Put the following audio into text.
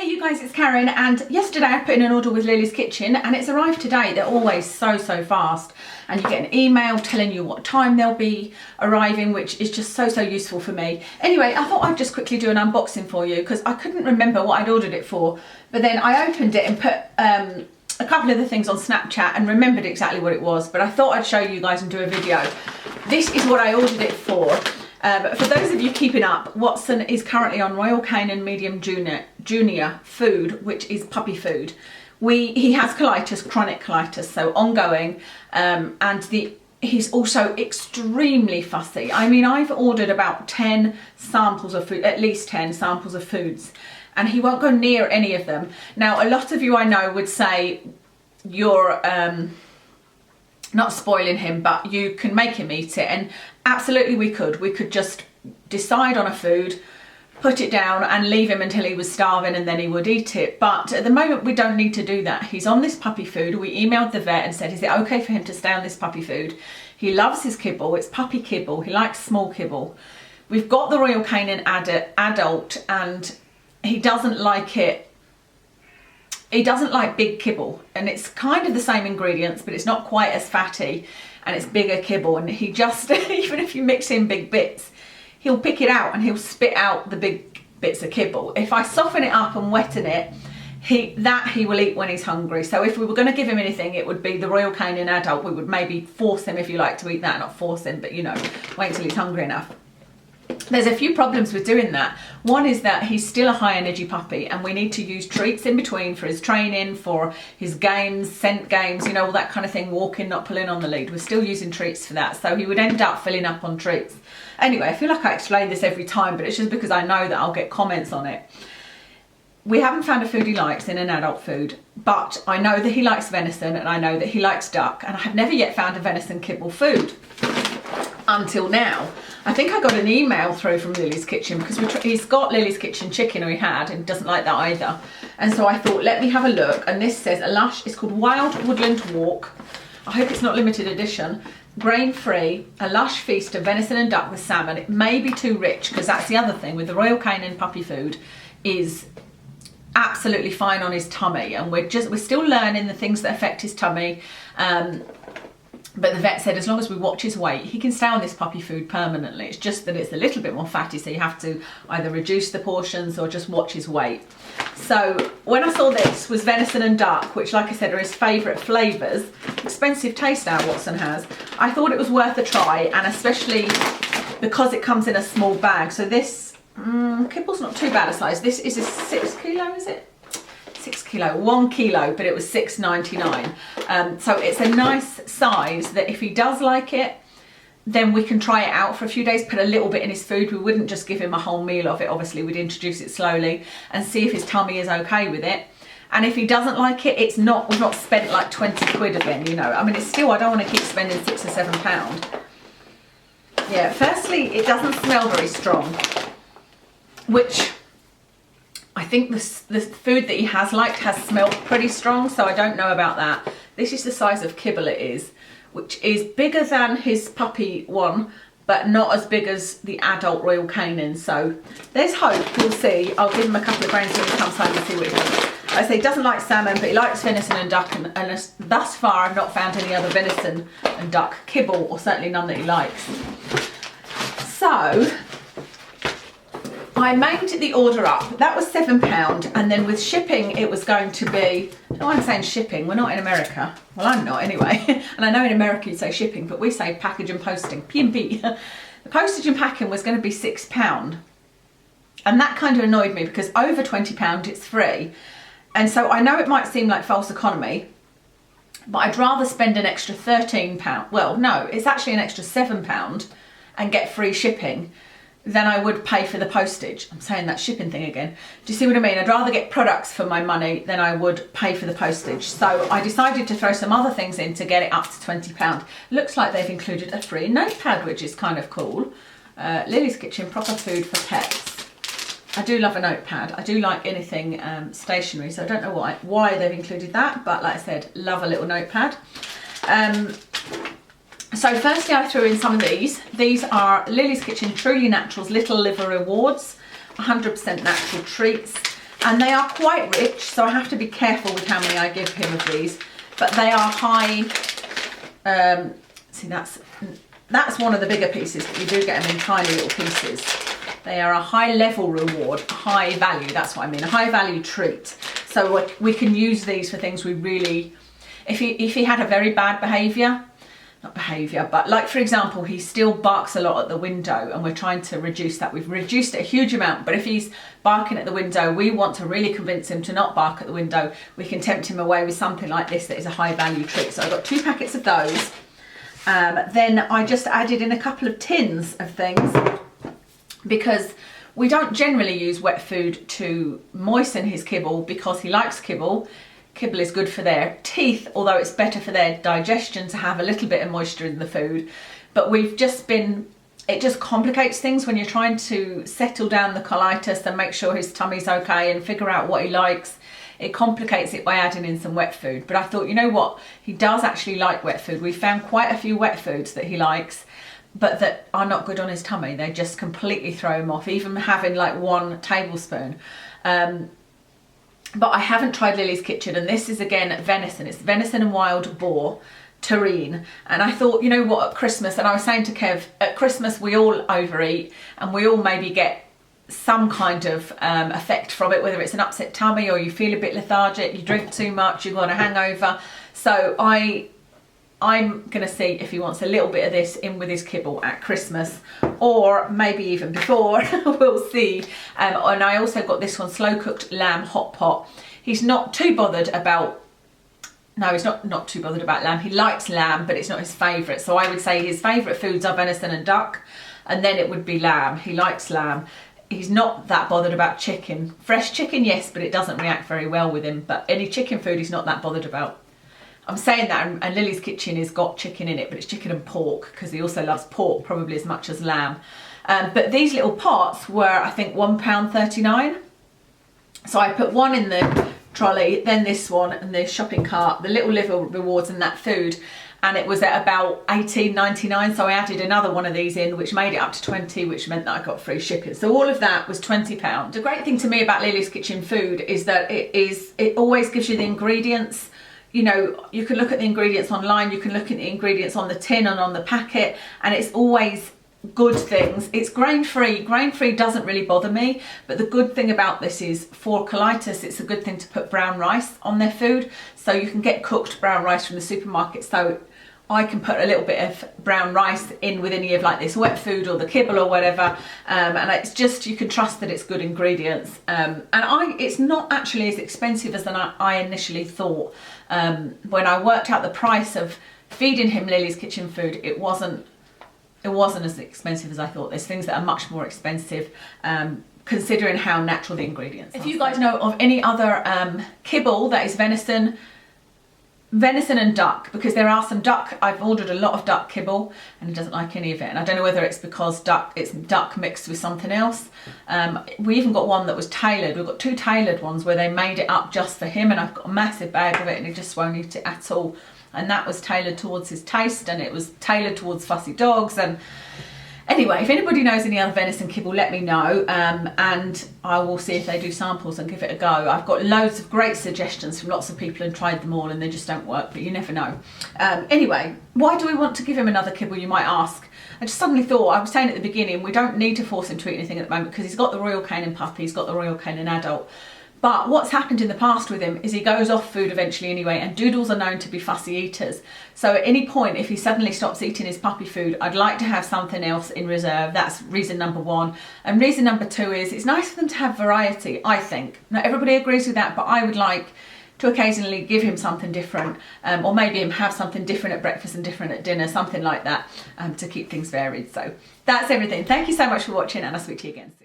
Hey you guys, it's Karen, and yesterday I put in an order with Lily's Kitchen and it's arrived today. They're always so fast, and you get an email telling you what time they'll be arriving, which is just so useful for me. Anyway, I thought I'd just quickly do an unboxing for you because I couldn't remember what I'd ordered it for, but then I opened it and put a couple of the things on Snapchat and remembered exactly what it was, but I thought I'd show you guys and do a video. This is what I ordered it for. But for those of you keeping up, Watson is currently on Royal Canin Medium Junior food, which is puppy food. He has colitis, chronic colitis, so ongoing, and he's also extremely fussy. I mean, I've ordered about 10 samples of food, at least 10 samples of foods, and he won't go near any of them. Now, a lot of you I know would say you're not spoiling him, but you can make him eat it, and absolutely we could just decide on a food, put it down and leave him until he was starving, and then he would eat it. But at the moment we don't need to do that. He's on this puppy food. We emailed the vet and said, is it okay for him to stay on this puppy food? He loves his kibble. It's puppy kibble. He likes small kibble. We've got the Royal Canin adult, and he doesn't like it. He doesn't like big kibble, and it's kind of the same ingredients, but it's not quite as fatty, and it's bigger kibble, and he just, even if you mix in big bits, he'll pick it out and he'll spit out the big bits of kibble. If I soften it up and wetten it, he will eat when he's hungry. So if we were going to give him anything, it would be the Royal Canin adult. We would maybe force him, if you like, to eat that. Not force him, but you know, wait till he's hungry enough. There's a few problems with doing that. One is that he's still a high energy puppy, and we need to use treats in between for his training, for his games, scent games, you know, all that kind of thing, walking, not pulling on the lead. We're still using treats for that, so he would end up filling up on treats. Anyway, I feel like I explain this every time, but it's just because I know that I'll get comments on it. We haven't found a food he likes in an adult food, but I know that he likes venison, and I know that he likes duck, and I have never yet found a venison kibble food until now. I think I got an email through from Lily's Kitchen because he's got Lily's Kitchen chicken, or he had, and doesn't like that either. And so I thought, let me have a look. And this says a lush, it's called Wild Woodland Walk. I hope it's not limited edition. Grain free, a lush feast of venison and duck with salmon. It may be too rich, because that's the other thing with the Royal Canin puppy food, is absolutely fine on his tummy, and we're still learning the things that affect his tummy. But the vet said as long as we watch his weight, he can stay on this puppy food permanently. It's just that it's a little bit more fatty, so you have to either reduce the portions or just watch his weight. So when I saw this was venison and duck, which, like I said, are his favourite flavours, expensive taste now Watson has, I thought it was worth a try, and especially because it comes in a small bag. So this kibble's not too bad a size. This is a 6 kilo, is it? 6 kilo, 1 kilo, but it was $6.99. So it's a nice size that if he does like it, then we can try it out for a few days, put a little bit in his food. We wouldn't just give him a whole meal of it, obviously. We'd introduce it slowly and see if his tummy is okay with it. And if he doesn't like it, we've not spent like 20 quid again, you know. I mean, it's still, I don't want to keep spending £6 or £7. Yeah, firstly, it doesn't smell very strong, which I think the food that he has liked has smelled pretty strong, so I don't know about that. This is the size of kibble it is, which is bigger than his puppy one, but not as big as the adult Royal Canin. So there's hope, we'll see. I'll give him a couple of grains when he comes home and see what he thinks. I say he doesn't like salmon, but he likes venison and duck, and thus far I've not found any other venison and duck kibble, or certainly none that he likes. So I made the order up. That was £7, and then with shipping it was going to be, no, I'm saying shipping, we're not in America. Well, I'm not anyway. And I know in America you say shipping, but we say package and posting, P&P. The postage and packing was going to be £6. And that kind of annoyed me because over £20 it's free. And so I know it might seem like false economy, but I'd rather spend an extra £13. Well, no, it's actually an extra £7 and get free shipping than I would pay for the postage. I'm saying that shipping thing again. Do you see what I mean? I'd rather get products for my money than I would pay for the postage. So I decided to throw some other things in to get it up to £20. Looks like they've included a free notepad, which is kind of cool. Lily's Kitchen, proper food for pets. I do love a notepad. I do like anything stationery, so I don't know why they've included that, but like I said, love a little notepad. So firstly I threw in some of these. These are Lily's Kitchen Truly Naturals Little Liver Rewards, 100% natural treats. and they are quite rich, so I have to be careful with how many I give him of these, but they are high. See, that's one of the bigger pieces, but you do get them in tiny little pieces. They are a high level reward, high value, that's what I mean, a high value treat. So we can use these for things we really, if he had a very bad behaviour, not behaviour, but like for example, he still barks a lot at the window and we're trying to reduce that. We've reduced it a huge amount, but if he's barking at the window, we want to really convince him to not bark at the window. We can tempt him away with something like this that is a high value treat. So I've got 2 packets of those. Then I just added in a couple of tins of things because we don't generally use wet food to moisten his kibble because he likes kibble. Kibble is good for their teeth, although it's better for their digestion to have a little bit of moisture in the food. But we've just been, it just complicates things when you're trying to settle down the colitis and make sure his tummy's okay and figure out what he likes. It complicates it by adding in some wet food. But I thought, you know what, he does actually like wet food. We found quite a few wet foods that he likes, but that are not good on his tummy. They just completely throw him off, even having like 1 tablespoon. But I haven't tried Lily's Kitchen, and this is again venison. It's venison and wild boar terrine. And I thought, you know what, at Christmas, and I was saying to Kev, at Christmas we all overeat and we all maybe get some kind of effect from it, whether it's an upset tummy or you feel a bit lethargic, you drink too much, you've got a hangover. So I'm going to see if he wants a little bit of this in with his kibble at Christmas, or maybe even before. We'll see. And I also got this one, slow cooked lamb hot pot. He's not too bothered about, no, he's not too bothered about lamb. He likes lamb, but it's not his favourite. So I would say his favourite foods are venison and duck, and then it would be lamb. He likes lamb. He's not that bothered about chicken. Fresh chicken, yes, but it doesn't react very well with him. But any chicken food he's not that bothered about. I'm saying that, and Lily's Kitchen has got chicken in it, but it's chicken and pork because he also loves pork probably as much as lamb. But these little pots were, I think, £1.39. So I put one in the trolley, then this one and the shopping cart, the little liver rewards and that food, and it was at about £18.99. So I added another one of these in, which made it up to 20, which meant that I got free shipping. So all of that was £20. The great thing to me about Lily's Kitchen food is that it always gives you the ingredients. You know, you can look at the ingredients online, you can look at the ingredients on the tin and on the packet, and it's always good things. It's grain free. Grain free doesn't really bother me, but the good thing about this is for colitis, it's a good thing to put brown rice on their food. So you can get cooked brown rice from the supermarket. So I can put a little bit of brown rice in with any of like this wet food or the kibble or whatever, and it's just, you can trust that it's good ingredients. And it's not actually as expensive as I initially thought. When I worked out the price of feeding him Lily's Kitchen food, it wasn't as expensive as I thought. There's things that are much more expensive, considering how natural the ingredients are. If you guys know of any other kibble that is venison and duck, because there are some duck, I've ordered a lot of duck kibble and he doesn't like any of it, and I don't know whether it's because it's duck mixed with something else. We even got one that was tailored. We've got 2 tailored ones where they made it up just for him, and I've got a massive bag of it and he just won't eat it at all. And that was tailored towards his taste, and it was tailored towards fussy dogs. And anyway, if anybody knows any other venison kibble, let me know, and I will see if they do samples and give it a go. I've got loads of great suggestions from lots of people and tried them all, and they just don't work, but you never know. Anyway, why do we want to give him another kibble, you might ask? I just suddenly thought, I was saying at the beginning, we don't need to force him to eat anything at the moment because he's got the Royal Canin puppy, he's got the Royal Canin adult. But what's happened in the past with him is he goes off food eventually anyway, and doodles are known to be fussy eaters. So at any point, if he suddenly stops eating his puppy food, I'd like to have something else in reserve. That's reason number 1. And reason number 2 is it's nice for them to have variety, I think. Not everybody agrees with that, but I would like to occasionally give him something different, or maybe him have something different at breakfast and different at dinner, something like that, to keep things varied. So that's everything. Thank you so much for watching, and I'll speak to you again soon.